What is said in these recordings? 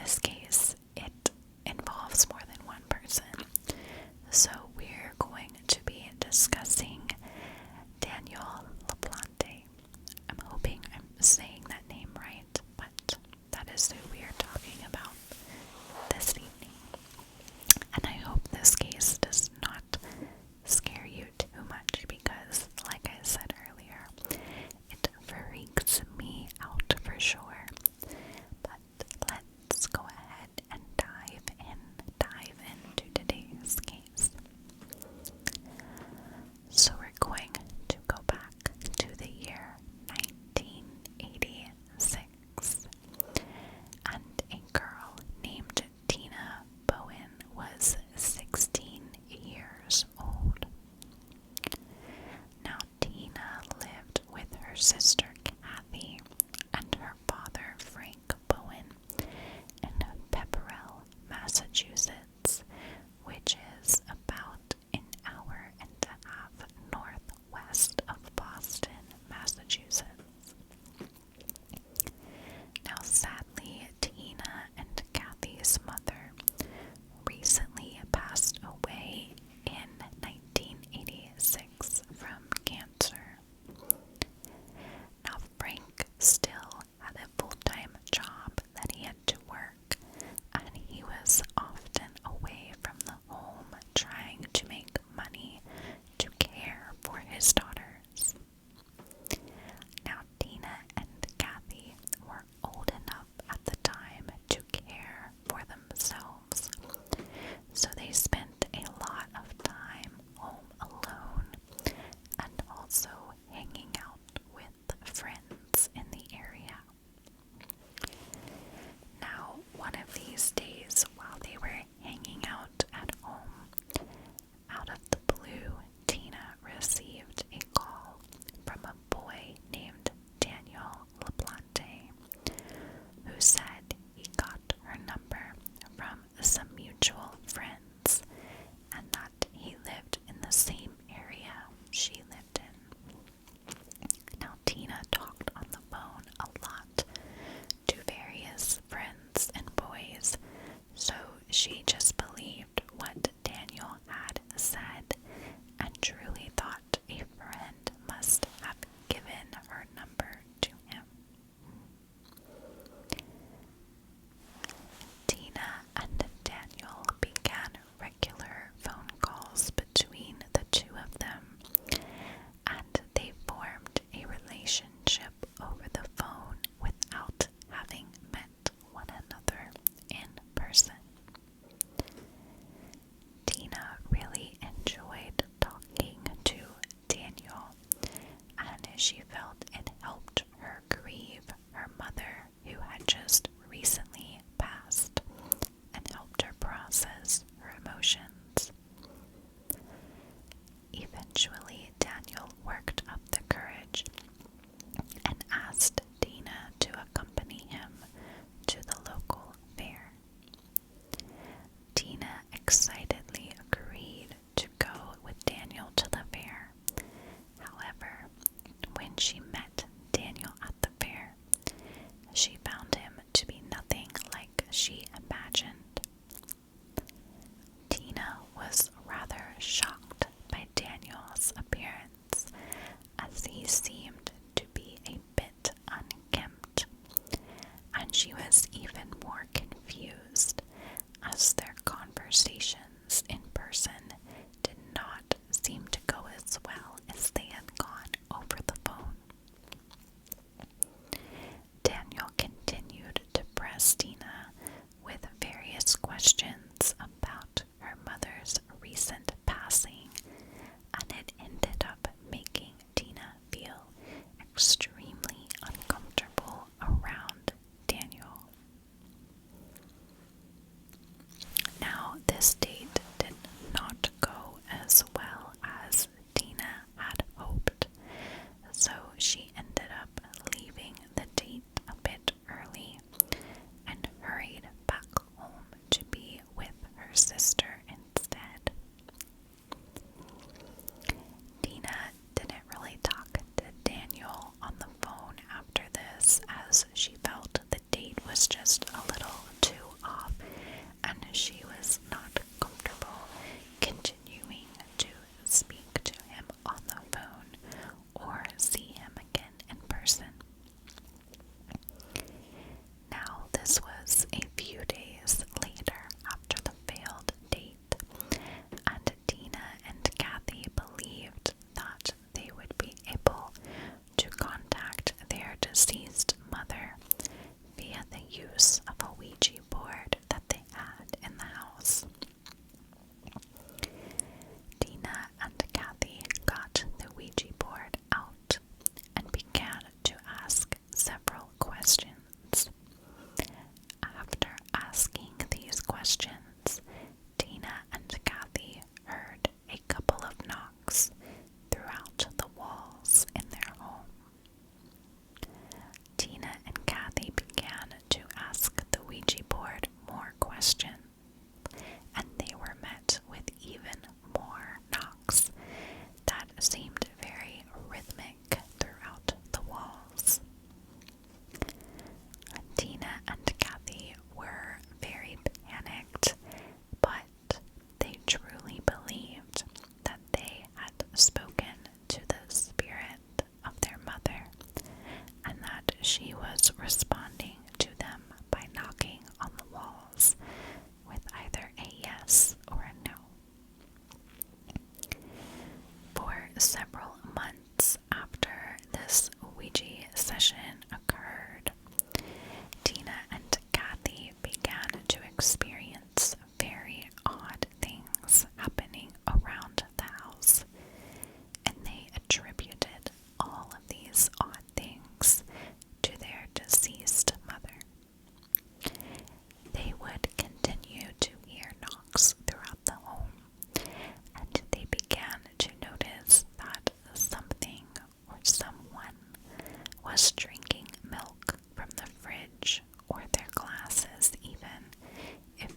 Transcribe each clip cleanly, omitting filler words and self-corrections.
this case, it involves more than one person. So we're going to be discussing Daniel LaPlante. I'm hoping I'm saying that name right, but that is who we are talking about this evening. And I hope this case does not scare you too much because, like I said earlier, it freaks me out for sure. But let's go ahead and dive into today's case. So we're going to go back to the year 1986, and a girl named Tina Bowen was 16 years old. Now, Tina lived with her sister Kathy and her father Frank Bowen in Pepperell, Massachusetts, which is about an hour and a half northwest of Boston, Massachusetts. Now, sadly, Tina and Kathy's mother recently passed away in 1986 from cancer. Now, Frank still had a full-time job that he had to work, and he was often away from the home trying to make money to care for his daughters. Now, Tina and Kathy were old enough at the time to care for themselves, so they spent a lot of time home alone and also hanging out with friends in the area. Now, one of these days while they were hanging out at home, out of the blue, Tina received a call from a boy named Daniel LaPlante, who said he got her number from some mutual friends and that he lived in the same area she lived in. Now, Tina talked on the phone a lot to various friends and boys, so she just believed what Daniel had said and truly thought a friend must have given her number to him. Tina and Daniel began regular phone calls between the two of them, and they formed a relationship over the phone without having met one another in person. Tina really enjoyed talking to Daniel, and she felt it helped her grieve her mother, who had just recently passed, and helped her process her emotions. Eventually, Daniel worked up the courage and asked Tina to accompany him to the local fair. Tina excitedly agreed to go with Daniel to the fair. However, when she met Daniel at the fair, she found him to be nothing like she imagined. Tina was rather shocked by Daniel's appearance, as he seemed to be a bit unkempt, and she was even more confused as their conversations in person did not seem to go as well as they had gone over the phone. Daniel continued to press Tina with various questions about her mother's recent passing, and it ended up making Tina feel extremely uncomfortable around Daniel. Now, this date did not go as well as Tina had hoped, so she ended up leaving the date a bit early and hurried back home to be with her sister instead. Tina didn't really talk to Daniel on the phone after this, as she felt the date was just a little too she was not comfortable continuing to speak to him on the phone or see him again in person. Now, this was a few days later after the failed date, and Dina and Kathy believed that they would be able to contact their deceased mother via the use of a Ouija board that they had in the house. Dina and Kathy got the Ouija board out and began to ask several questions. After asking these questions, Dina and Kathy heard a couple of knocks throughout the walls in their home. Dina and Kathy began to ask the Ouija board more questions, and they were met with even more knocks that seemed very rhythmic throughout the walls. Dina and Kathy were very panicked, but they truly believed that they had spoken to the spirit of their mother and that she was responding to them by knocking on the walls with either a yes or a no. For several months after this Ouija session occurred, Dina and Kathy began to experience very odd things happening around the house, and they attributed all of these odd things to their deceased mother. They would continue to hear knocks throughout the home, and they began to notice that something or someone was drinking milk from the fridge or their glasses even if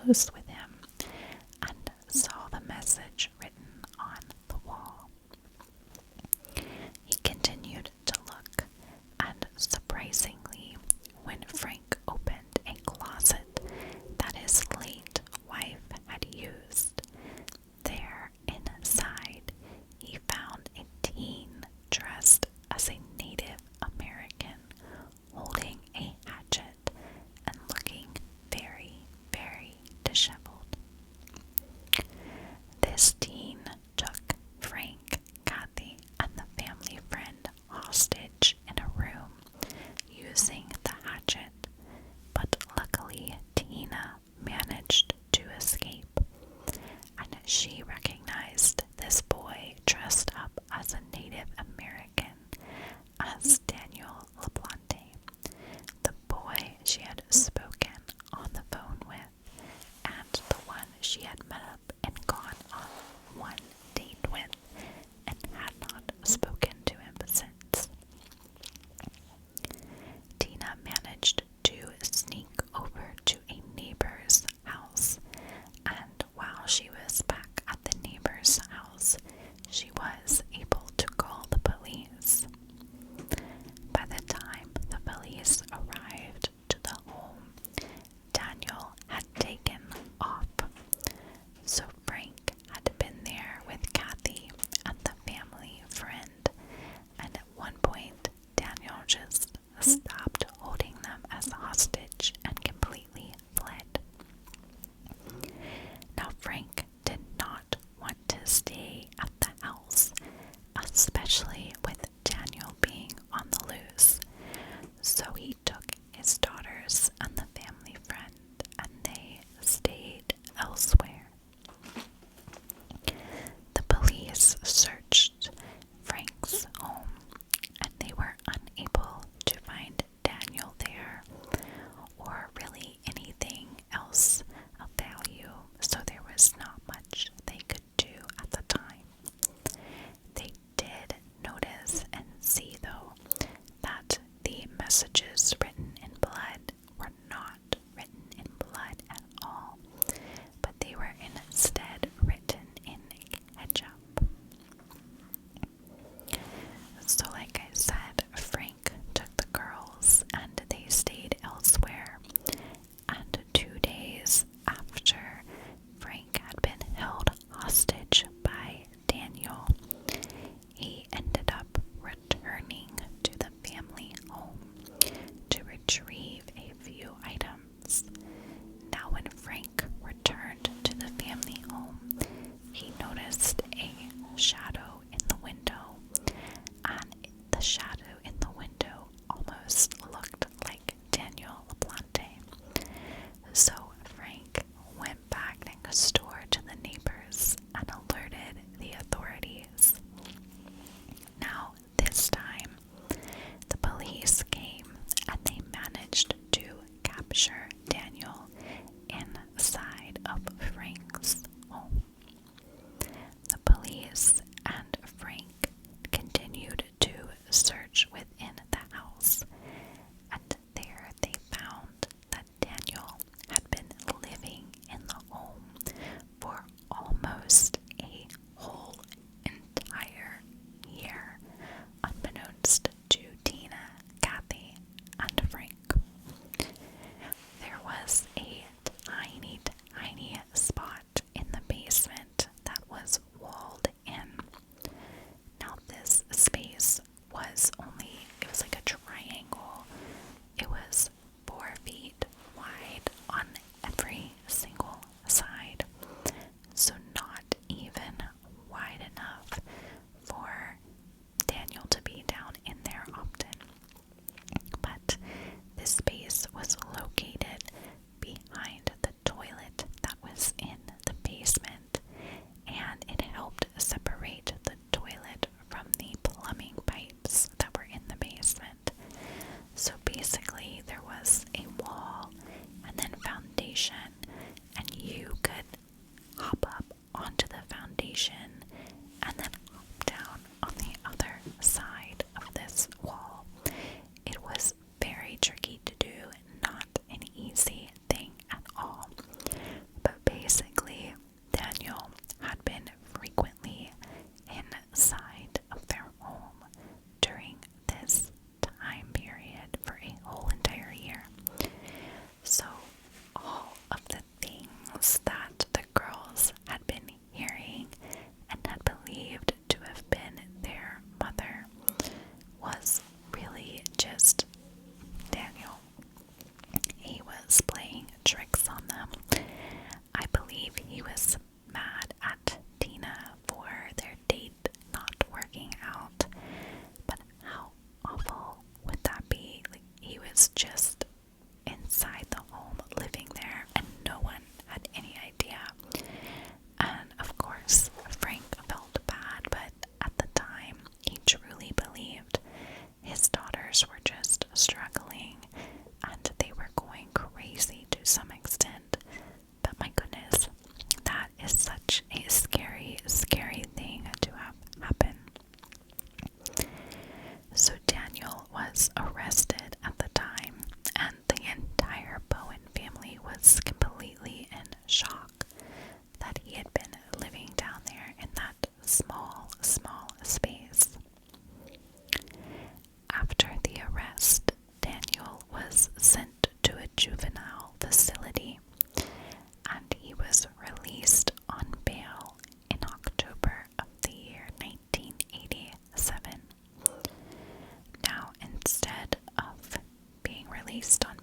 close with him and saw the message written on the wall. He continued to look, and surprisingly, when Frank opened a closet that his late wife had used, there inside he found a teen dressed as a Native American holding a hatchet and looking very, very disheveled. was just inside the home living there, and no one had any idea. And of course, Frank felt bad, but at the time, he truly believed his daughters were just struggling and they were going crazy to some extent. But my goodness, that is such a scary, scary thing to have happen. So Daniel was arrested at the time, and the entire Bowen family was completely in shock that he had been living down there in that small space. After the arrest, Daniel was sent to a juvenile facility, and he was released on bail in October of the year 1987. Now, instead of being released on